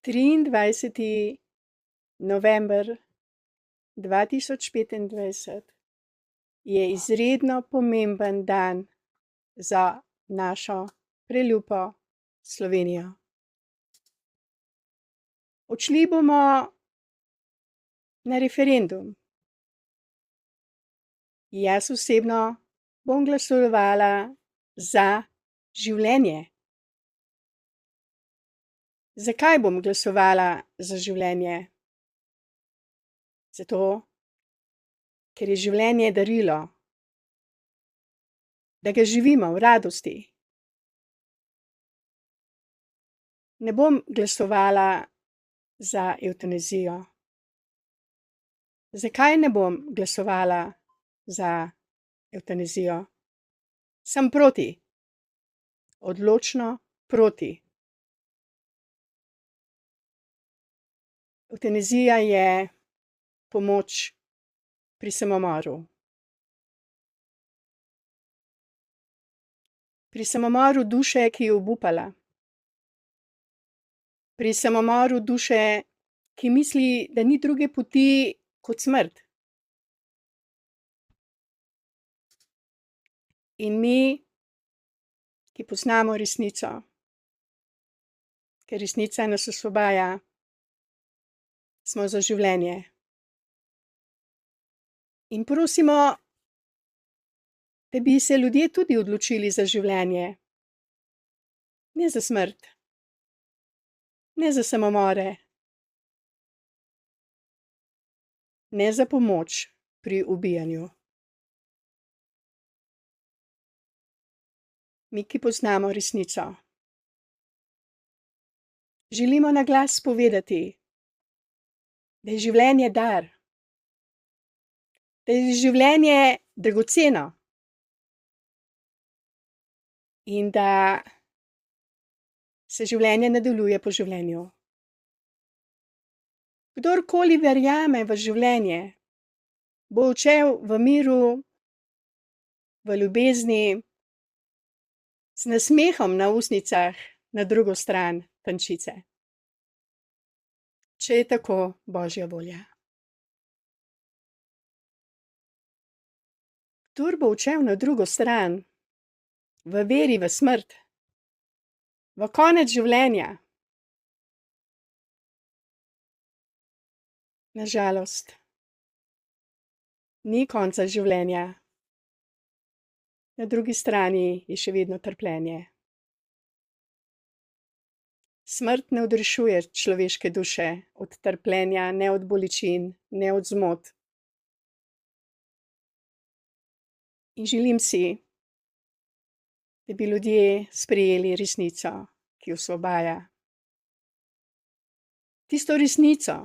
23. november 2025 je izredno pomemben dan za našo preljubo Slovenijo. Odšli bomo na referendum. Jaz osebno bom glasovala za življenje. Zakaj bom glasovala za življenje? Zato, ker je življenje darilo, da ga živimo v radosti. Ne bom glasovala za evtanazijo. Zakaj ne bom glasovala za evtanazijo? Sem proti. Odločno proti. Evtanazija je pomoč pri samomoru. Pri samomoru duše, ki je obupala. Pri samomoru duše, ki misli, da ni druge poti kot smrt. In mi, ki poznamo resnico, ker resnica nas osvobaja, smo za življenje. In prosimo, da bi se ljudje tudi odločili za življenje. Ne za smrt. Ne za samomore. Ne za pomoč pri ubijanju. Mi, ki poznamo resnico, želimo na glas povedati, da je življenje dar, da je življenje dragoceno in da se življenje nadaljuje po življenju. Kdorkoli verjame v življenje, bo odšel v miru, v ljubezni, z nasmehom na ustnicah na drugo stran tančice. Če je tako Božja volja. Kdor bo odšel na drugo stran, v veri v smrt, v konec življenja, na žalost, ni konca življenja. Na drugi strani je še vedno trpljenje. Smrt ne odrešuje človeške duše od trpljenja, ne od bolečin, ne od zmot. In želim si, da bi ljudje sprejeli resnico, ki osvobaja. Tisto resnico,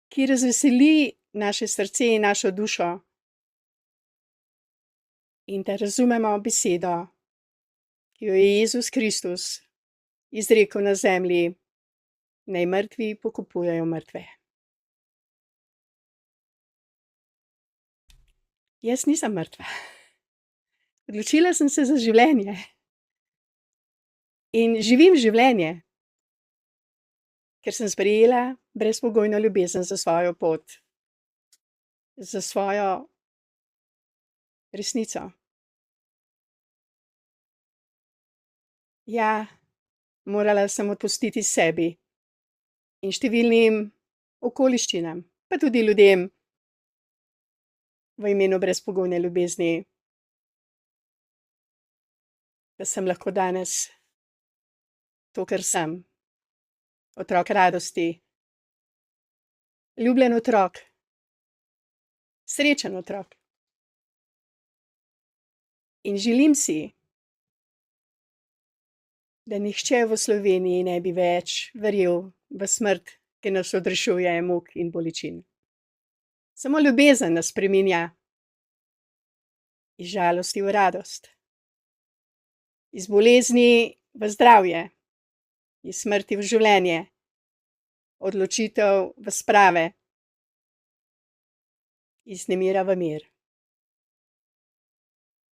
ki razveseli naše srce in našo dušo. In da razumemo besedo, ki jo je Jezus Kristus izrekel na zemlji, naj mrtvi pokopujejo mrtve. Jaz nisem mrtva. Odločila sem se za življenje. In živim življenje, ker sem sprejela brezpogojno ljubezen za svojo pot, za svojo resnico. Ja, morala sem odpustiti sebi in številnim okoliščinam, pa tudi ljudem v imenu brezpogojne ljubezni, da sem lahko danes to, kar sem. Otrok radosti, ljubljen otrok, srečen otrok. In želim si, da nihče v Sloveniji ne bi več verjel v smrt, ki nas odrešuje muk in bolečin. Samo ljubezen nas spreminja iz žalosti v radost, iz bolezni v zdravje, iz smrti v življenje, odločitev v sprave, iz nemira v mir.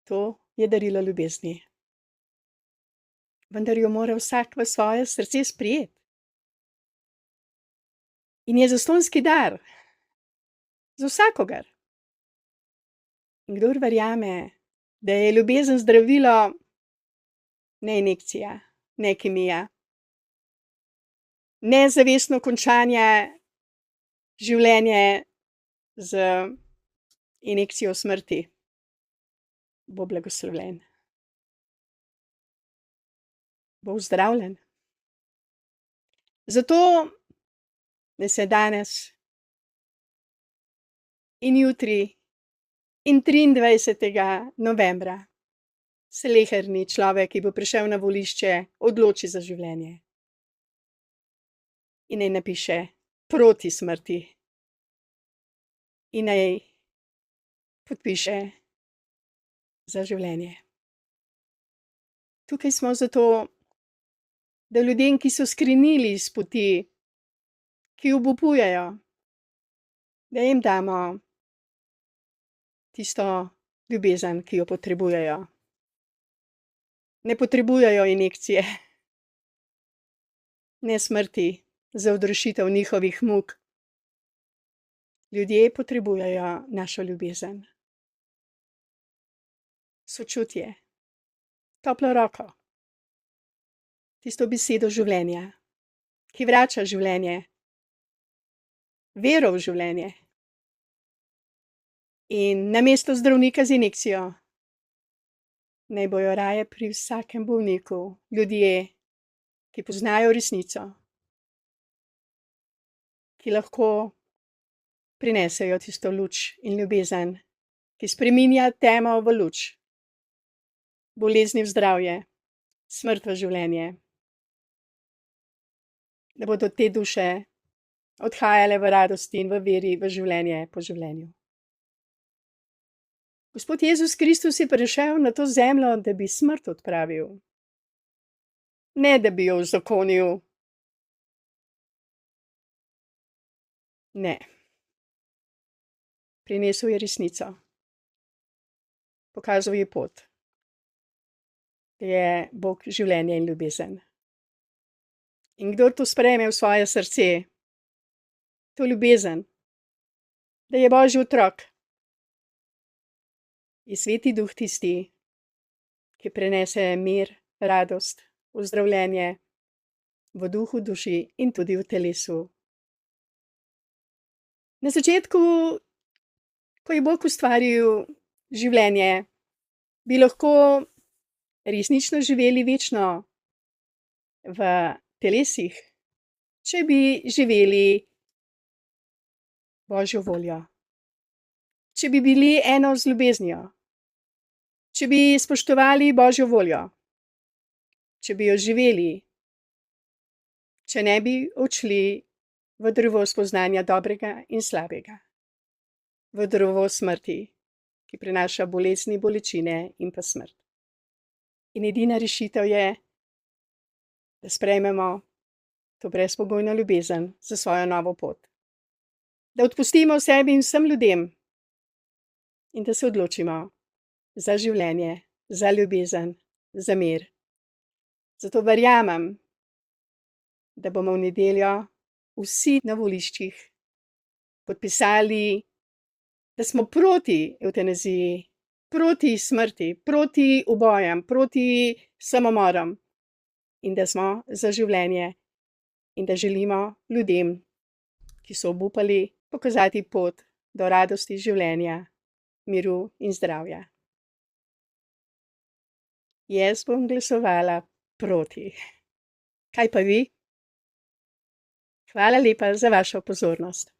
To je darilo ljubezni. vendar jo mora vsak v svoje srce sprejeti. In je zastonjski dar za vsakogar. In kdor verjame, da je ljubezen zdravilo, ne injekcija, ne kemija, ne zavestno končanje življenja z injekcijo smrti, bo blagoslovljen. Bo ozdravljen. Zato naj se danes in jutri in 23. novembra sleherni človek, ki bo prišel na volišče, odloči za življenje. In naj napiše proti smrti. In naj podpiše za življenje. Tukaj smo zato, da ljudem, ki so skrenili s poti, ki obupujejo, da jim damo tisto ljubezen, ki jo potrebujejo. Ne potrebujejo injekcije, ne smrti za odrešitev njihovih muk. Ljudje potrebujejo našo ljubezen. Sočutje, toplo roko, tisto besedo življenja, ki vrača življenje, vero v življenje. In namesto zdravnika z injekcijo, naj bojo raje pri vsakem bolniku ljudje, ki poznajo resnico, ki lahko prinesejo tisto luč in ljubezen, ki spreminja temo v luč, bolezni v zdravje, smrt v življenje. Da bodo te duše odhajale v radosti in v veri v življenje po življenju. Gospod Jezus Kristus je prišel na to zemljo, da bi smrt odpravil. Ne, da bi jo uzakonil. Ne. Prinesel je resnico. Pokazal je pot. Da je Bog življenje in ljubezen. In kdor to sprejme v svoje srce, to ljubezen, da je Božji otrok, je Sveti Duh tisti, ki prenese mir, radost, ozdravljenje v duhu, duši in tudi v telesu. Na začetku, ko je Bog ustvaril življenje, bi lahko resnično živeli večno v telesih, če bi živeli Božjo voljo. Če bi bili eno z ljubeznijo, če bi spoštovali Božjo voljo, če bi jo živeli, če ne bi odšli v drevo spoznanja dobrega in slabega, v drevo smrti, ki prinaša bolezni, bolečine in pa smrt. In edina rešitev je, da sprejmemo to brezpogojno ljubezen za svojo novo pot. Da odpustimo sebi in vsem ljudem in da se odločimo za življenje, za ljubezen, za mir. Zato verjamem, da bomo v nedeljo vsi na voliščih podpisali, da smo proti evtanaziji, proti smrti, proti ubojem, proti samomorom in da smo za življenje in da želimo ljudem, ki so obupali, pokazati pot do radosti življenja, miru in zdravja. Jaz bom glasovala proti. Kaj pa vi? Hvala lepa za vašo pozornost.